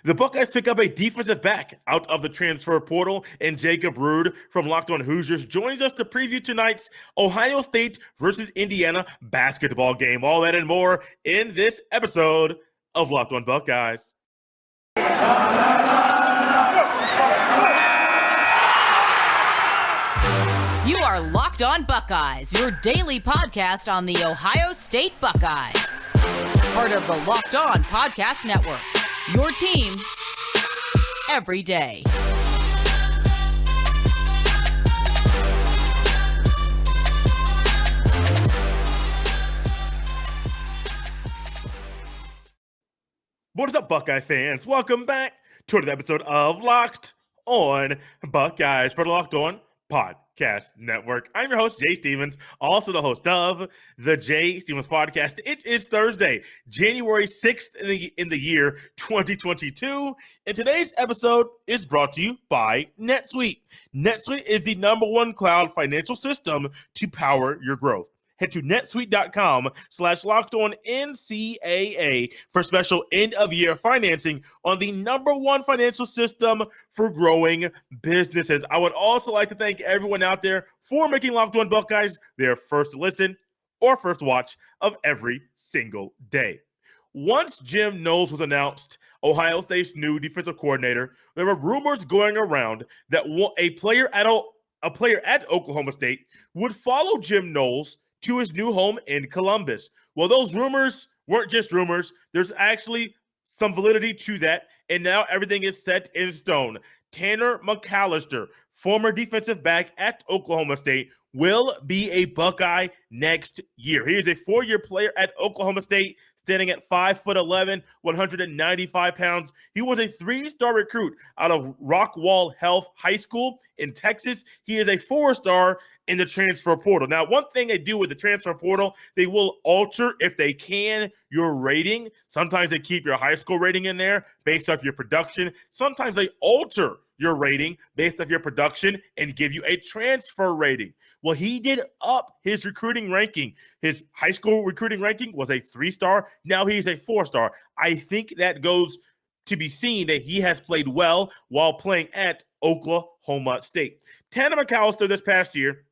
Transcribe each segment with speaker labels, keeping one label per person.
Speaker 1: The Buckeyes pick up a defensive back out of the transfer portal, and Jacob Rude from Locked On Hoosiers joins us to preview tonight's Ohio State versus Indiana basketball game. All that and more in this episode of Locked On Buckeyes.
Speaker 2: You are Locked On Buckeyes, your daily podcast on the Ohio State Buckeyes. Part of the Locked On Podcast Network, your team every day.
Speaker 1: What is up, Buckeye fans? Welcome back to another episode of Locked On Buckeyes for the Locked On Podcast Network. I'm your host, Jay Stevens, also the host of the Jay Stevens Podcast. It is Thursday, January 6th in the year 2022, and today's episode is brought to you by NetSuite. NetSuite is the #1 cloud financial system to power your growth. Head to netsuite.com/LockedOnNCAA for special end-of-year financing on the #1 financial system for growing businesses. I would also like to thank everyone out there for making Locked On Buckeyes their first listen or first watch of every single day. Once Jim Knowles was announced Ohio State's new defensive coordinator, there were rumors going around that a player at Oklahoma State would follow Jim Knowles to his new home in Columbus. Well, those rumors weren't just rumors. There's actually some validity to that, and now everything is set in stone. Tanner McCallister, former defensive back at Oklahoma State, will be a Buckeye next year. He is a 4-year player at Oklahoma State, standing at 5'11", 195 pounds. He was a 3-star recruit out of Rockwall Health High School in Texas. He is a 4-star in the transfer portal. Now, one thing they do with the transfer portal, they will alter, if they can, your rating. Sometimes they keep your high school rating in there based off your production. Sometimes they alter your rating based off your production and give you a transfer rating. Well, he did up his recruiting ranking. His high school recruiting ranking was a 3-star. Now he's a 4-star. I think that goes to be seen that he has played well while playing at Oklahoma State. Tanner McCallister this past year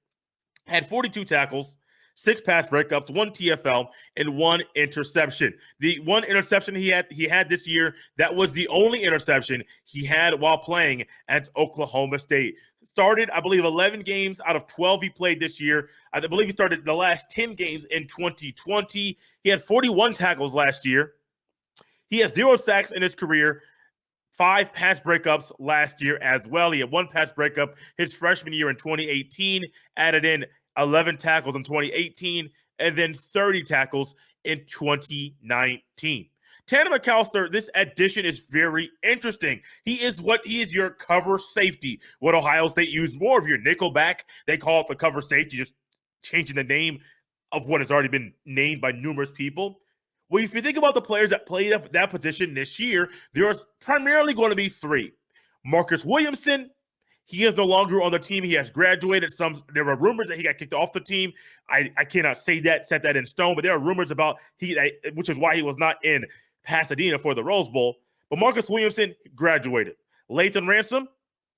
Speaker 1: had 42 tackles, 6 pass breakups, 1 TFL, and 1 interception. The 1 interception he had this year, that was the only interception he had while playing at Oklahoma State. Started, I believe, 11 games out of 12 he played this year. I believe he started the last 10 games in 2020. He had 41 tackles last year. He has 0 sacks in his career, 5 pass breakups last year as well. He had 1 pass breakup his freshman year in 2018, added in 11 tackles in 2018, and then 30 tackles in 2019. Tanner McCallister, this addition is very interesting. He is your cover safety. What Ohio State used more of your nickel back. They call it the cover safety, just changing the name of what has already been named by numerous people. Well, if you think about the players that played up that position this year, there's primarily going to be 3. Marcus Williamson, he is no longer on the team. He has graduated. There were rumors that he got kicked off the team. I cannot set that in stone, but there are rumors about which is why he was not in Pasadena for the Rose Bowl. But Marcus Williamson graduated. Lathan Ransom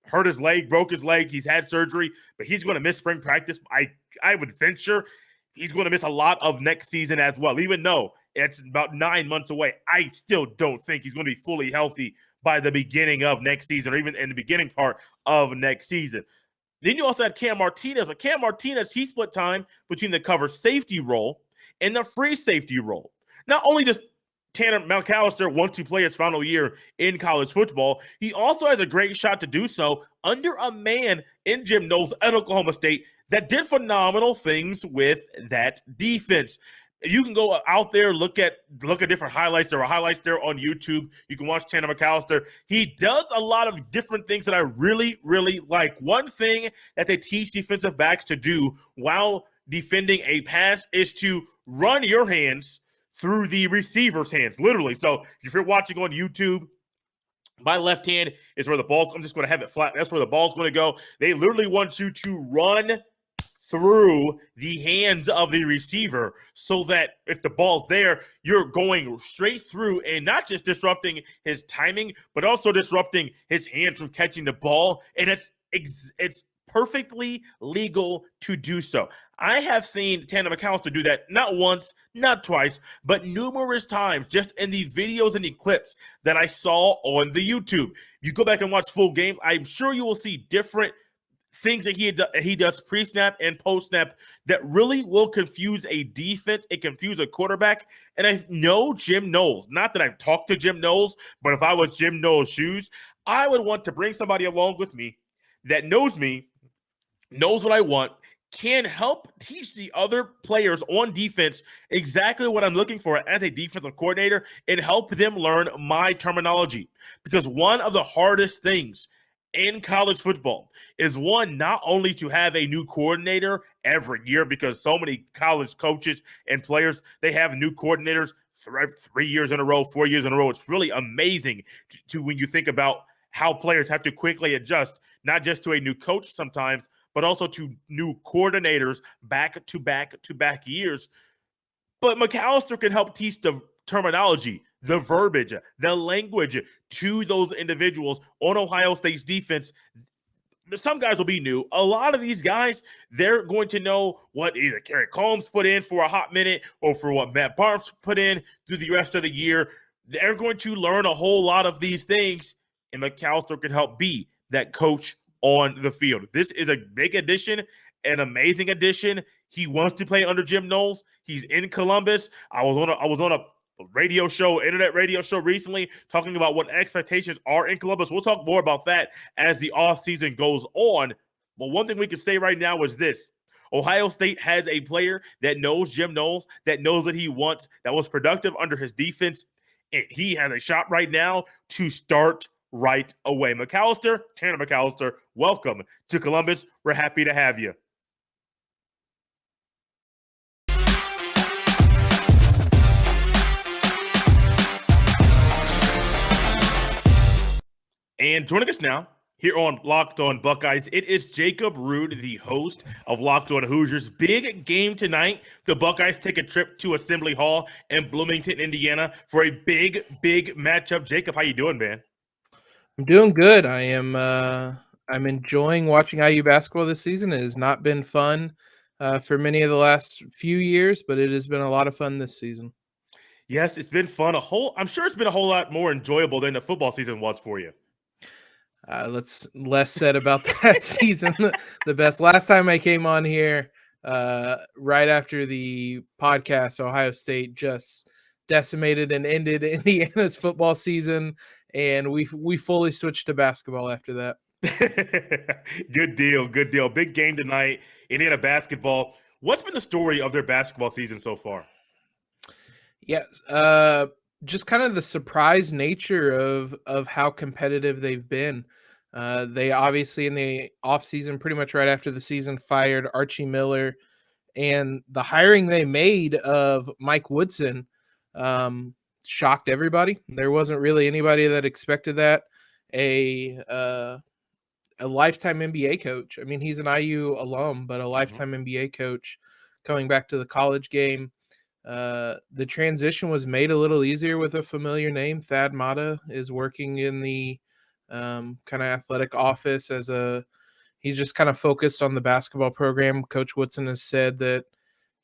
Speaker 1: hurt his leg, broke his leg. He's had surgery, but he's going to miss spring practice. I would venture he's going to miss a lot of next season as well. Even though it's about 9 months away, I still don't think he's going to be fully healthy by the beginning of next season, or even in the beginning part of next season. Then you also had Cam Martinez, but Cam Martinez, he split time between the cover safety role and the free safety role. Not only does Tanner McCallister want to play his final year in college football, he also has a great shot to do so under a man in Jim Knowles at Oklahoma State that did phenomenal things with that defense. You can go out there, look at different highlights. There are highlights there on YouTube. You can watch Tanner McCallister. He does a lot of different things that I really, really like. One thing that they teach defensive backs to do while defending a pass is to run your hands through the receiver's hands, literally. So if you're watching on YouTube, my left hand is where the ball's, I'm just going to have it flat. That's where the ball's going to go. They literally want you to run through the hands of the receiver so that if the ball's there, you're going straight through and not just disrupting his timing, but also disrupting his hand from catching the ball. And it's perfectly legal to do so. I have seen Tanner McCallister do that not once, not twice, but numerous times just in the videos and the clips that I saw on the YouTube. You go back and watch full games, I'm sure you will see different things that he does pre-snap and post-snap that really will confuse a defense and confuse a quarterback. And I know Jim Knowles, not that I've talked to Jim Knowles, but if I was Jim Knowles' shoes, I would want to bring somebody along with me that knows me, knows what I want, can help teach the other players on defense exactly what I'm looking for as a defensive coordinator and help them learn my terminology. Because one of the hardest things in college football is one, not only to have a new coordinator every year, because so many college coaches and players, they have new coordinators 3 years in a row, 4 years in a row. It's really amazing to when you think about how players have to quickly adjust, not just to a new coach sometimes, but also to new coordinators back to back years. But McAllister can help teach the terminology, the verbiage, the language to those individuals on Ohio State's defense. Some guys will be new. A lot of these guys, they're going to know what either Kerry Combs put in for a hot minute or for what Matt Barnes put in through the rest of the year. They're going to learn a whole lot of these things, and McAllister can help be that coach on the field. This is a big addition, an amazing addition. He wants to play under Jim Knowles. He's in Columbus. I was on a radio show, internet radio show recently, talking about what expectations are in Columbus. We'll talk more about that as the offseason goes on. But one thing we can say right now is this. Ohio State has a player that knows Jim Knowles, that knows what he wants, that was productive under his defense. And he has a shot right now to start right away. McAllister, Tanner McCallister, welcome to Columbus. We're happy to have you. And joining us now here on Locked On Buckeyes, it is Jacob Rude, the host of Locked On Hoosiers. Big game tonight. The Buckeyes take a trip to Assembly Hall in Bloomington, Indiana for a big matchup. Jacob, how you doing, man?
Speaker 3: I'm doing good. I'm enjoying watching IU basketball this season. It has not been fun for many of the last few years, but it has been a lot of fun this season.
Speaker 1: Yes, it's been fun. I'm sure it's been a whole lot more enjoyable than the football season was for you.
Speaker 3: Less said about that season. The best. Last time I came on here, right after the podcast, Ohio State just decimated and ended Indiana's football season, and we fully switched to basketball after that.
Speaker 1: Good deal. Big game tonight. Indiana basketball. What's been the story of their basketball season so far?
Speaker 3: Yes, just kind of the surprise nature of how competitive they've been. They obviously in the offseason, pretty much right after the season, fired Archie Miller, and the hiring they made of Mike Woodson shocked everybody. There wasn't really anybody that expected that. A lifetime NBA coach. I mean, he's an IU alum, but a lifetime NBA coach coming back to the college game. The transition was made a little easier with a familiar name. Thad Matta is working in the kind of athletic office he's just kind of focused on the basketball program. Coach Woodson has said that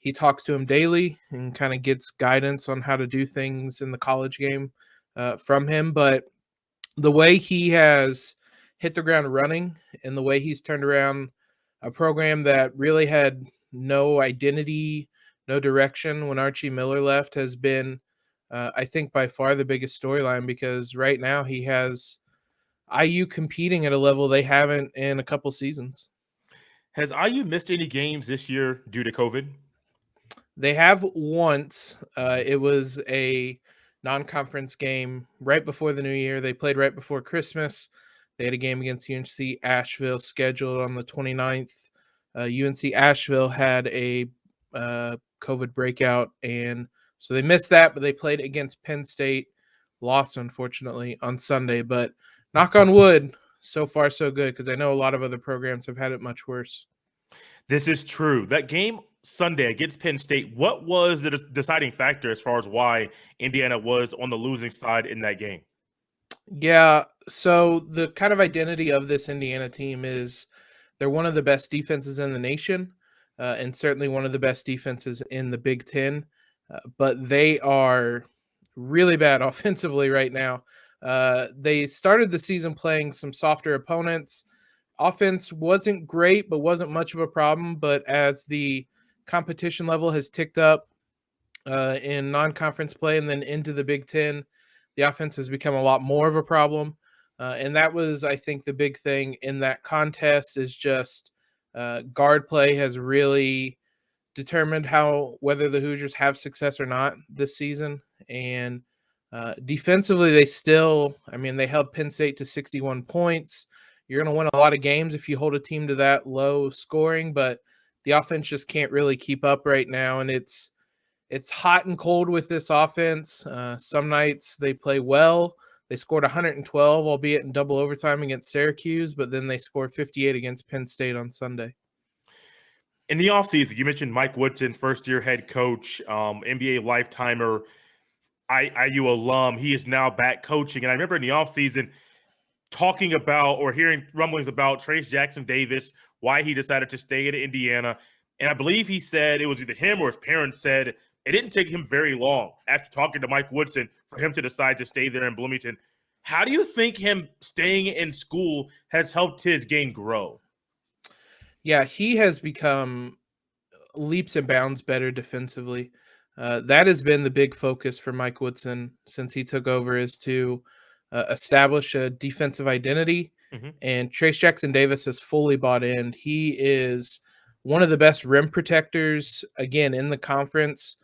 Speaker 3: he talks to him daily and kind of gets guidance on how to do things in the college game from him. But the way he has hit the ground running and the way he's turned around a program that really had no identity, no direction when Archie Miller left has been, I think, by far the biggest storyline, because right now he has IU competing at a level they haven't in a couple seasons.
Speaker 1: Has IU missed any games this year due to COVID?
Speaker 3: They have once. It was a non-conference game right before the new year. They played right before Christmas. They had a game against UNC Asheville scheduled on the 29th. UNC Asheville had a COVID breakout, and so they missed that, but they played against Penn State, lost, unfortunately, on Sunday. But knock on wood, so far so good, because I know a lot of other programs have had it much worse.
Speaker 1: This is true. That game Sunday against Penn State, what was the deciding factor as far as why Indiana was on the losing side in that game?
Speaker 3: Yeah, so the kind of identity of this Indiana team is they're one of the best defenses in the nation, and certainly one of the best defenses in the Big Ten. But they are really bad offensively right now. They started the season playing some softer opponents. Offense wasn't great, but wasn't much of a problem. But as the competition level has ticked up in non-conference play and then into the Big Ten, the offense has become a lot more of a problem. And that was, I think, the big thing in that contest is just guard play has really determined whether the Hoosiers have success or not this season. And defensively, they held Penn State to 61 points. You're going to win a lot of games if you hold a team to that low scoring, but the offense just can't really keep up right now. And it's hot and cold with this offense. Some nights they play well. They scored 112, albeit in double overtime against Syracuse, but then they scored 58 against Penn State on Sunday.
Speaker 1: In the offseason, you mentioned Mike Woodson, first-year head coach, NBA lifetimer, IU alum. He is now back coaching. And I remember in the offseason talking about or hearing rumblings about Trace Jackson Davis, why he decided to stay in Indiana. And I believe he said it was either him or his parents said it didn't take him very long after talking to Mike Woodson for him to decide to stay there in Bloomington. How do you think him staying in school has helped his game grow?
Speaker 3: Yeah, he has become leaps and bounds better defensively. That has been the big focus for Mike Woodson since he took over, is to establish a defensive identity.
Speaker 1: Mm-hmm.
Speaker 3: And Trace Jackson Davis has fully bought in. He is one of the best rim protectors, again, in the conference.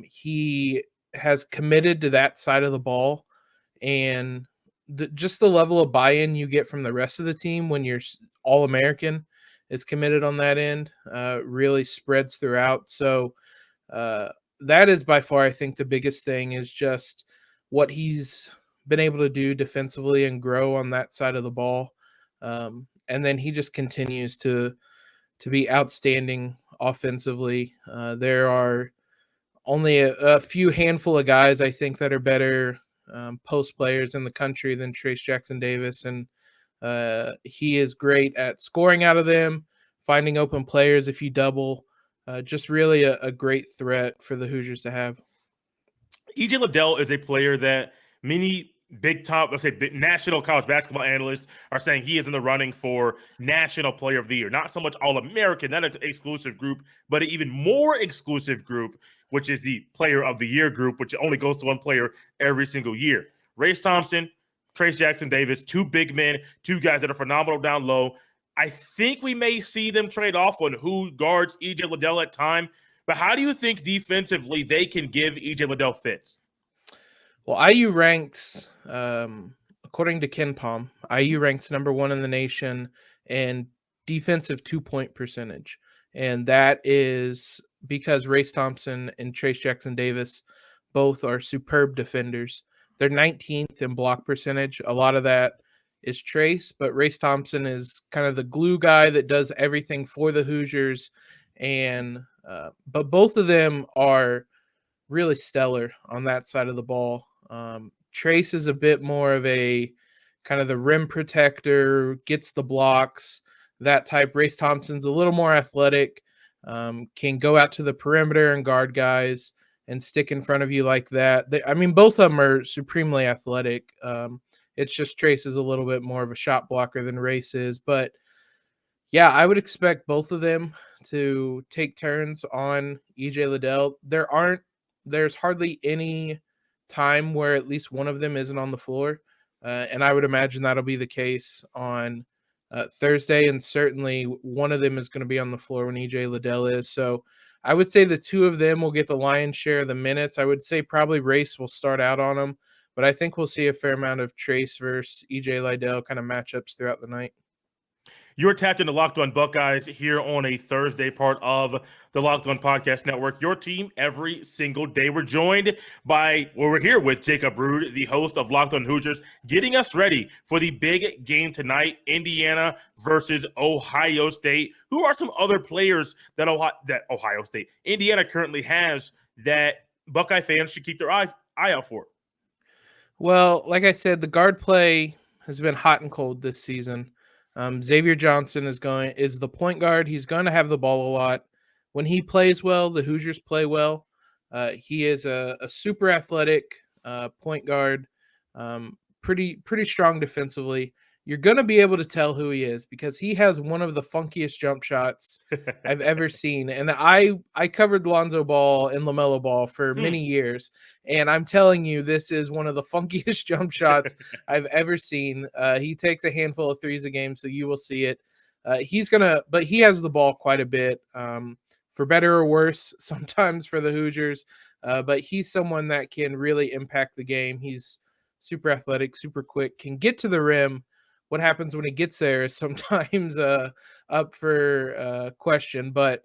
Speaker 3: He has committed to that side of the ball. And just the level of buy-in you get from the rest of the team when you're All-American is committed on that end, really spreads throughout. So that is by far, I think, the biggest thing is just what he's been able to do defensively and grow on that side of the ball. And then he just continues to be outstanding offensively. There are only a few handful of guys, I think, that are better post players in the country than Trace Jackson Davis. And he is great at scoring out of them, finding open players if you double. Just really a great threat for the Hoosiers to have.
Speaker 1: EJ Liddell is a player that many big national college basketball analysts are saying he is in the running for National Player of the Year. Not so much All-American, not an exclusive group, but an even more exclusive group, which is the Player of the Year group, which only goes to one player every single year. Race Thompson, Trace Jackson Davis, two big men, two guys that are phenomenal down low. I think we may see them trade off on who guards EJ Liddell at time. But how do you think defensively they can give EJ Liddell fits?
Speaker 3: Well, IU ranks, according to KenPom, IU ranks number 1 in the nation in defensive 2-point percentage. And that is because Race Thompson and Trace Jackson Davis both are superb defenders. They're 19th in block percentage. A lot of that is Trace, but Race Thompson is kind of the glue guy that does everything for the Hoosiers. And but both of them are really stellar on that side of the ball. Trace is a bit more of a kind of the rim protector, gets the blocks, that type. Race Thompson's a little more athletic, can go out to the perimeter and guard guys and stick in front of you like that. Both of them are supremely athletic. It's just Trace is a little bit more of a shot blocker than Race is. But yeah, I would expect both of them to take turns on EJ Liddell. There's hardly any time where at least one of them isn't on the floor. And I would imagine that'll be the case on Thursday. And certainly one of them is going to be on the floor when EJ Liddell is. So I would say the two of them will get the lion's share of the minutes. I would say probably Race will start out on them, but I think we'll see a fair amount of Trace versus EJ Liddell kind of matchups throughout the night.
Speaker 1: You're tapped into Locked On Buckeyes here on a Thursday, part of the Locked On Podcast Network. Your team every single day. We're joined by, we're here with Jacob Rude, the host of Locked On Hoosiers, getting us ready for the big game tonight, Indiana versus Ohio State. Who are some other players that Indiana currently has that Buckeye fans should keep their eye out for?
Speaker 3: Well, like I said, the guard play has been hot and cold this season. Xavier Johnson is the point guard. He's going to have the ball a lot. When he plays well, the Hoosiers play well. He is a super athletic point guard, pretty strong defensively. You're going to be able to tell who he is because he has one of the funkiest jump shots I've ever seen. And I covered Lonzo Ball and LaMelo Ball for many years, and I'm telling you, this is one of the funkiest jump shots I've ever seen. He takes a handful of threes a game, so you will see it. But he has the ball quite a bit, for better or worse, sometimes for the Hoosiers. But he's someone that can really impact the game. He's super athletic, super quick, can get to the rim. What happens when he gets there is sometimes up for question, but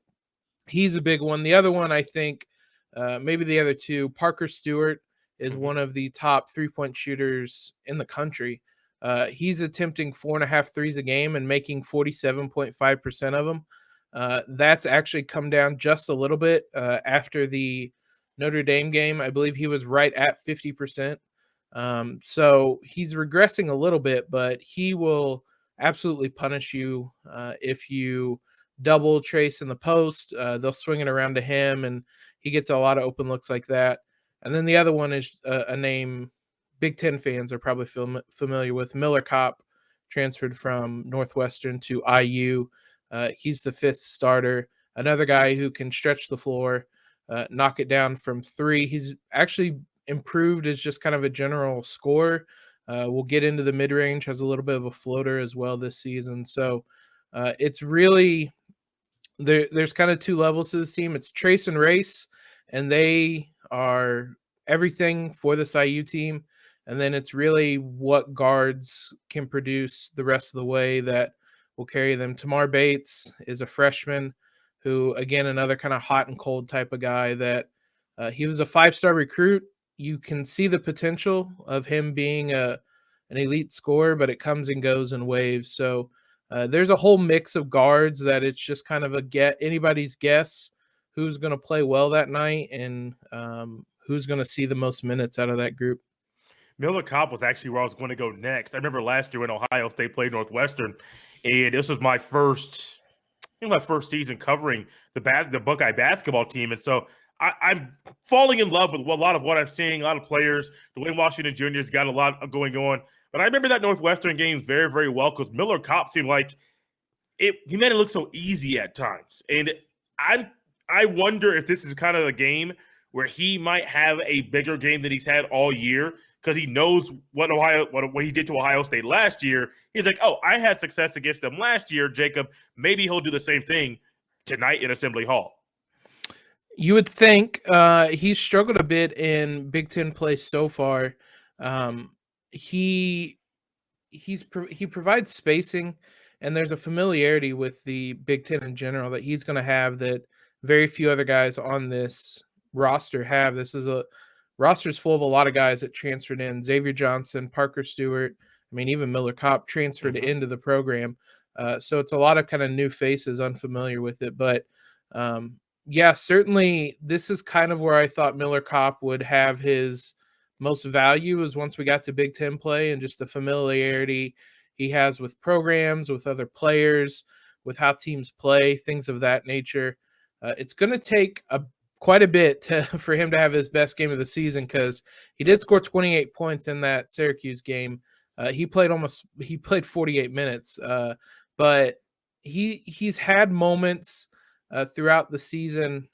Speaker 3: he's a big one. The other one, I think, maybe the other two, Parker Stewart is one of the top three-point shooters in the country. He's attempting 4.5 threes a game and making 47.5% of them. That's actually come down just a little bit after the Notre Dame game. I believe he was right at 50%. So he's regressing a little bit, but he will absolutely punish you if you double Trace in the post. They'll swing it around to him, and he gets a lot of open looks like that. And then the other one is a name Big Ten fans are probably familiar with. Miller Kopp transferred from Northwestern to IU. He's the fifth starter. Another guy who can stretch the floor, knock it down from three. He's actually improved as just kind of a general scorer. We'll get into the mid-range, has a little bit of a floater as well this season. So it's really there's kind of two levels to this team. It's Trace and Race, and they are everything for this IU team. And then it's really what guards can produce the rest of the way that will carry them. Tamar Bates is a freshman who, again, another kind of hot and cold type of guy that he was a 5-star recruit. You can see the potential of him being an elite scorer, but it comes and goes in waves. So there's a whole mix of guards that it's just kind of anybody's guess who's going to play well that night and who's going to see the most minutes out of that group.
Speaker 1: Miller Kopp was actually where I was going to go next. I remember last year when Ohio State played Northwestern, and this was my first season covering the Buckeye basketball team, and so I'm falling in love with a lot of what I'm seeing. A lot of players. Dwayne Washington Jr. has got a lot going on. But I remember that Northwestern game very, very well because Miller Kopp seemed like he made it look so easy at times. And I wonder if this is kind of a game where he might have a bigger game than he's had all year because he knows what he did to Ohio State last year. He's like, oh, I had success against them last year, Jacob. Maybe he'll do the same thing tonight in Assembly Hall.
Speaker 3: You would think he's struggled a bit in Big Ten play so far. He provides spacing, and there's a familiarity with the Big Ten in general that he's going to have that very few other guys on this roster have. This is a roster's full of a lot of guys that transferred in. Xavier Johnson, Parker Stewart, even Miller Kopp transferred into the program. So it's a lot of kind of new faces unfamiliar with it, but yeah, certainly this is kind of where I thought Miller Kopp would have his most value is once we got to Big Ten play and just the familiarity he has with programs, with other players, with how teams play, things of that nature. It's going to take quite a bit for him to have his best game of the season because he did score 28 points in that Syracuse game. He played 48 minutes, but he's had moments throughout the season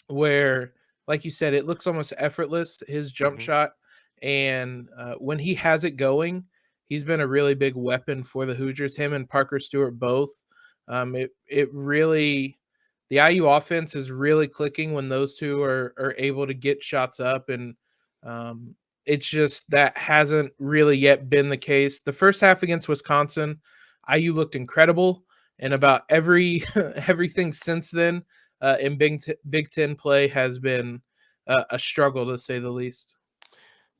Speaker 3: where, like you said, it looks almost effortless, his jump shot. And when he has it going, he's been a really big weapon for the Hoosiers, him and Parker Stewart both. It really, the IU offense is really clicking when those two are able to get shots up. And it's just that hasn't really yet been the case. The first half against Wisconsin, IU looked incredible. and about everything since then in Big Ten play has been a struggle, to say the least.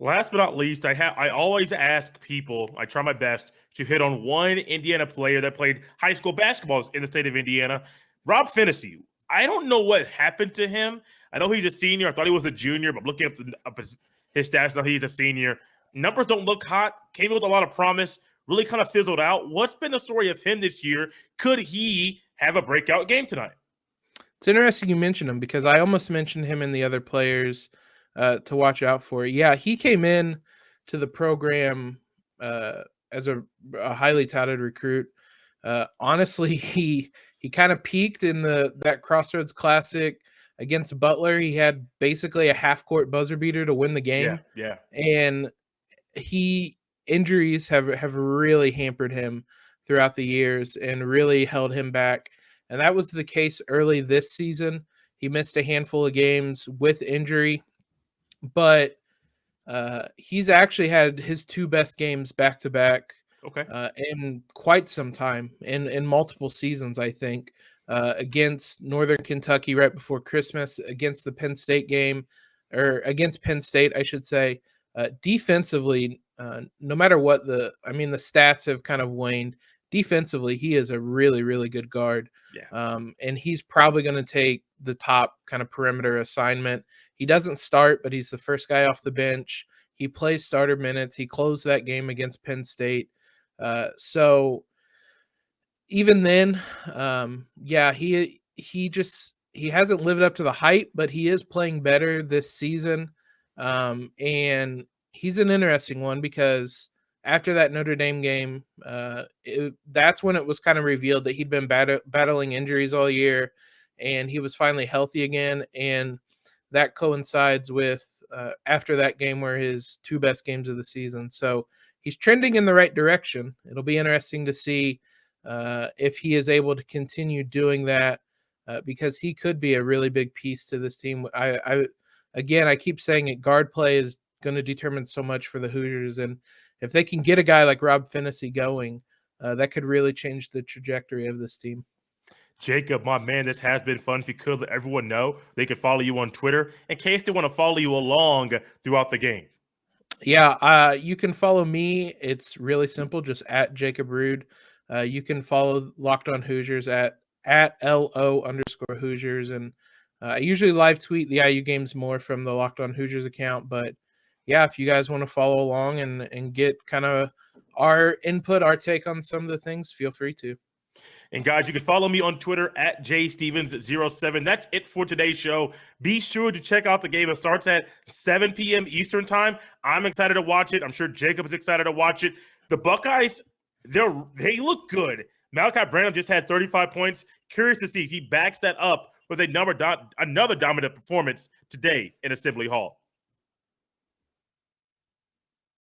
Speaker 1: Last but not least, I always ask people, I try my best to hit on one Indiana player that played high school basketball in the state of Indiana, Rob Finney. I don't know what happened to him. I know he's a senior. I thought he was a junior, but looking up his stats, now he's a senior. Numbers don't look hot. Came in with a lot of promise. Really kind of fizzled out. What's been the story of him this year? Could he have a breakout game tonight?
Speaker 3: It's interesting you mentioned him because I almost mentioned him and the other players to watch out for. Yeah, he came in to the program as a highly touted recruit. Honestly, he kind of peaked in that Crossroads Classic against Butler. He had basically a half-court buzzer beater to win the game.
Speaker 1: Yeah.
Speaker 3: And injuries have really hampered him throughout the years and really held him back. And that was the case early this season. He missed a handful of games with injury, but he's actually had his two best games back-to-back in quite some time, in multiple seasons, I think, against Northern Kentucky right before Christmas, against the Penn State game, or against Penn State, I should say. Defensively, no matter what the stats have kind of waned. Defensively, he is a really, really good guard.
Speaker 1: Yeah.
Speaker 3: And he's probably going to take the top kind of perimeter assignment. He doesn't start, but he's the first guy off the bench. He plays starter minutes. He closed that game against Penn State. So even then, he hasn't lived up to the hype, but he is playing better this season. And he's an interesting one because after that Notre Dame game, that's when it was kind of revealed that he'd been battling injuries all year, and he was finally healthy again. And that coincides with after that game were his two best games of the season. So he's trending in the right direction. It'll be interesting to see if he is able to continue doing that because he could be a really big piece to this team. I keep saying it, guard play is going to determine so much for the Hoosiers, and if they can get a guy like Rob Finney going, that could really change the trajectory of this team.
Speaker 1: Jacob, my man, this has been fun. If you could let everyone know they can follow you on Twitter in case they want to follow you along throughout the game.
Speaker 3: Yeah, you can follow me. It's really simple, just at Jacob Rude. You can follow Locked On Hoosiers at LO_Hoosiers. And I usually live tweet the IU games more from the Locked On Hoosiers account. But yeah, if you guys want to follow along and get kind of our input, our take on some of the things, feel free to.
Speaker 1: And guys, you can follow me on Twitter at jstevens07. That's it for today's show. Be sure to check out the game. It starts at 7 p.m. Eastern time. I'm excited to watch it. I'm sure Jacob is excited to watch it. The Buckeyes, they look good. Malachi Branham just had 35 points. Curious to see if he backs that up with another dominant performance today in Assembly Hall.